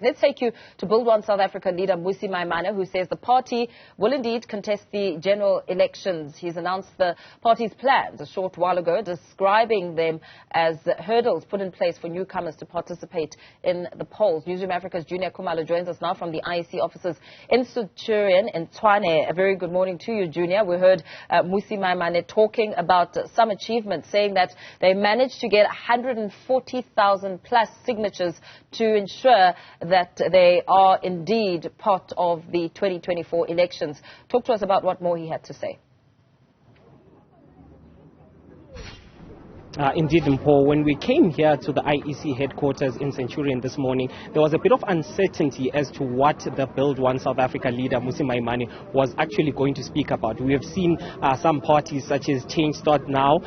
Let's take you to Build One South Africa leader Mmusi Maimane, who says the party will indeed contest the general elections. He's announced the party's plans a short while ago, describing them as hurdles put in place for newcomers to participate in the polls. Newzroom Africa's Juniour Khumalo joins us now from the IEC offices in Centurion in Tshwane. A very good morning to you, Juniour. We heard Mmusi Maimane talking about some achievements, saying that they managed to get 140,000 plus signatures to ensure that they are indeed part of the 2024 elections. Talk to us about what more he had to say. Indeed, Mpho, when we came here to the IEC headquarters in Centurion this morning, there was a bit of uncertainty as to what the Build One South Africa leader, Mmusi Maimane, was actually going to speak about. We have seen some parties such as Change.Now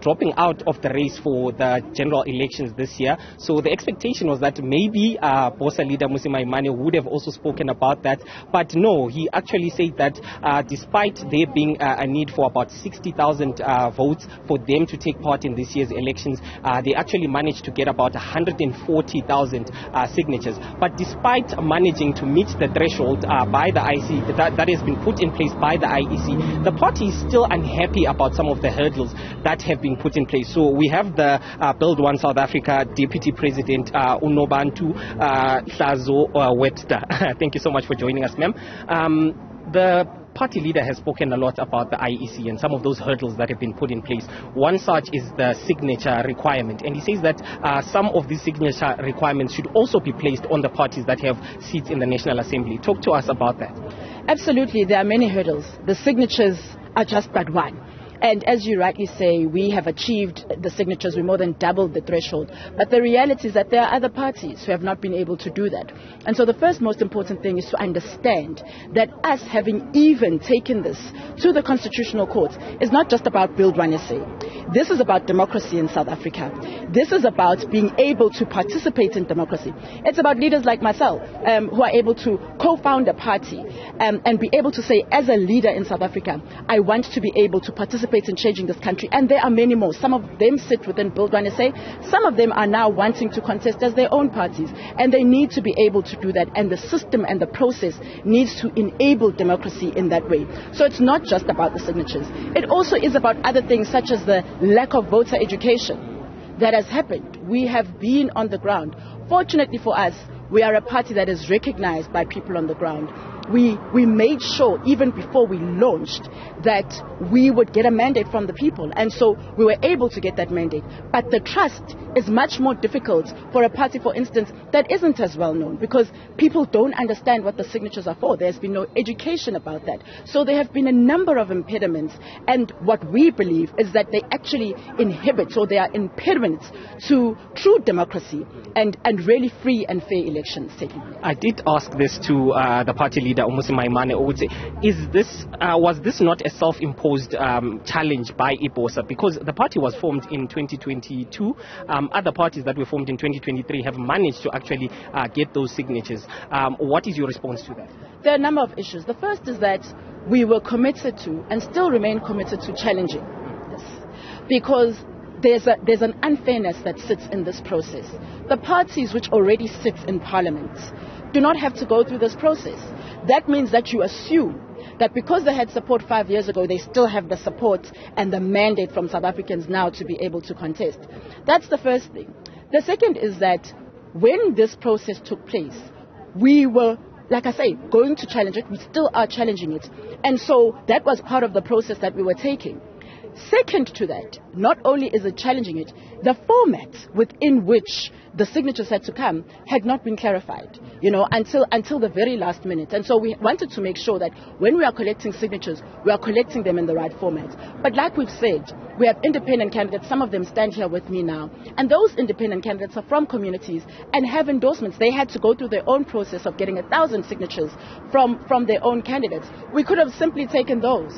dropping out of the race for the general elections this year. So the expectation was that maybe Bosa leader Mmusi Maimane would have also spoken about that. But no, he actually said that despite there being a need for about 60,000 votes for them to take part in this year's elections, they actually managed to get about 140,000 signatures. But despite managing to meet the threshold by the IEC that has been put in place by the IEC, the party is still unhappy about some of the hurdles that have been put in place. So we have the Build One South Africa Deputy President Unobantu Webster. Thank you so much for joining us, ma'am. The party leader has spoken a lot about the IEC and some of those hurdles that have been put in place. One such is the signature requirement, and he says that some of these signature requirements should also be placed on the parties that have seats in the National Assembly. Talk to us about that. Absolutely, there are many hurdles. The signatures are just but one. And as you rightly say, we have achieved the signatures. We more than doubled the threshold. But the reality is that there are other parties who have not been able to do that. And so the first most important thing is to understand that us having even taken this to the Constitutional Court is not just about Build One SA. This is about democracy in South Africa. This is about being able to participate in democracy. It's about leaders like myself who are able to co-found a party and be able to say, as a leader in South Africa, I want to be able to participate in changing this country. And there are many more. Some of them sit within Build One SA. Some of them are now wanting to contest as their own parties. And they need to be able to do that. And the system and the process needs to enable democracy in that way. So it's not just about the signatures. It also is about other things such as the lack of voter education that has happened. We have been on the ground. Fortunately for us, we are a party that is recognized by people on the ground. We made sure, even before we launched, that we would get a mandate from the people. And so we were able to get that mandate. But the trust is much more difficult for a party, for instance, that isn't as well known, because people don't understand what the signatures are for. There's been no education about that. So there have been a number of impediments. And what we believe is that they actually inhibit, or they are impediments to true democracy and really free and fair elections taking place. I did ask this to the party leader, Mmusi Maimane. I would say, was this not a self-imposed challenge by Bosa? Because the party was formed in 2022. Other parties that were formed in 2023 have managed to actually get those signatures. What is your response to that? There are a number of issues. The first is that we were committed to, and still remain committed to, challenging this. Because there's an unfairness that sits in this process. The parties which already sit in Parliament do not have to go through this process. That means that you assume that because they had support 5 years ago, they still have the support and the mandate from South Africans now to be able to contest. That's the first thing. The second is that when this process took place, we were, like I say, going to challenge it. We still are challenging it. And so that was part of the process that we were taking. Second to that, not only is it challenging it, the format within which the signatures had to come had not been clarified, until the very last minute. And so we wanted to make sure that when we are collecting signatures, we are collecting them in the right format. But like we've said, we have independent candidates. Some of them stand here with me now. And those independent candidates are from communities and have endorsements. They had to go through their own process of getting 1,000 signatures from their own candidates. We could have simply taken those,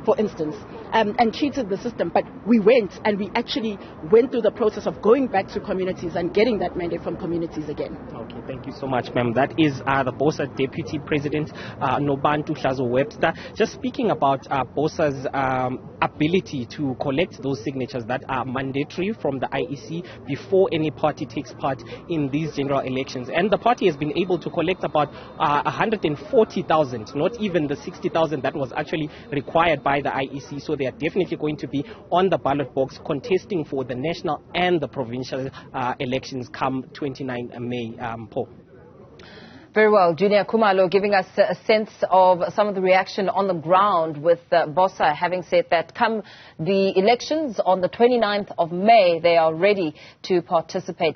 for instance, and cheated the system. But we went, and we actually went through the process of going back to communities and getting that mandate from communities again. Okay, thank you so much, ma'am. That is the Bosa Deputy President, Nobantu Webster. Just speaking about Bosa's ability to collect those signatures that are mandatory from the IEC before any party takes part in these general elections. And the party has been able to collect about 140,000, not even the 60,000 that was actually required by the IEC. So they are definitely going to be on the ballot box contesting for the national and the provincial elections come 29 May. Paul. Very well. Juniour Khumalo giving us a sense of some of the reaction on the ground, with Bosa having said that come the elections on the 29th of May, they are ready to participate.